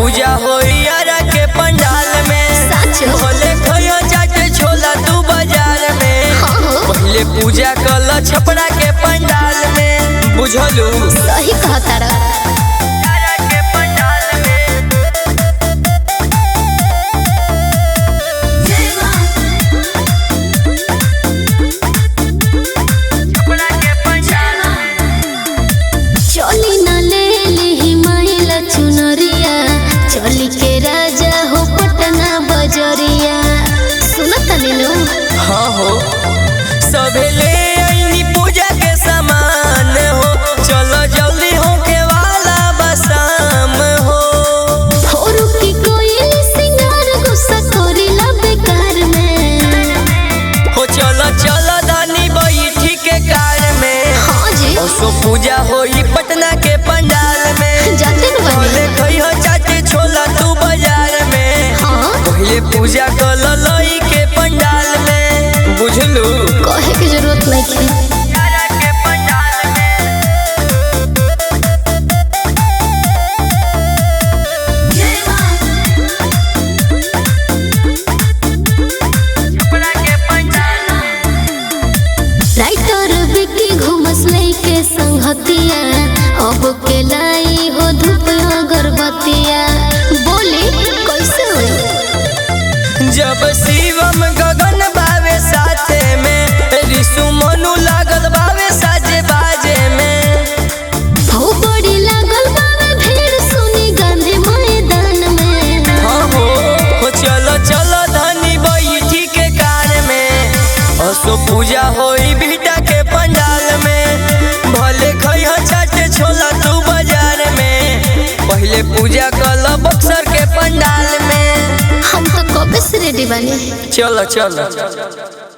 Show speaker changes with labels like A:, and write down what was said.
A: पूजा होई यारा के पंडाल में। भले खइयो चाटे छोला तू बाजार में। पहले पूजा कल छपरा के पंडाल में। बुझलू
B: सही कहता रा। चली ना ले ली माइल चुनरिया, चली के राजा हो पटना बजरिया। सुनत नीलू
A: हाँ हो सबे ले आईनी पूजा के सामान हो। चलो जल्दी होके वाला बसाम हो।
B: होरू की कोई सिंगार गुस्सा करिला बेकार में।
A: हो चलो चलो धानी बैठी के कार में।
B: हाँ जी
A: ओसो पूजा होई पटना के पंडाल में।
B: जाते न बनी।
A: भले खइयो चाटे छोला तू बाजार में।
B: हाँ
A: पहले पूजा कल लई के पंडाल में। बुझलू
B: कहे की जरूरत नहीं थी। राइटर विकी घुमस लेके संगतिया, अब के लाई हो धूप अगरबत्तिया। बोली कैसे होई?
A: जब शिवम गगन बावे साथे में, ऋषु मनु लागल बावे साजे बाजे में।
B: हो बड़ी लागल बावे भीड़ सुनी गांधी मैदान में।
A: हाँ हो चलो चलो धनी बैठी के कार में। असो पूजा होई बिटा के पंडाल में। भले खइयो चाटे छोला तू बाजार में। पहले पूजा कल बक्सर के पंडाल में।
B: हम तो कबे से रेडी बनी।
A: चलो चलो।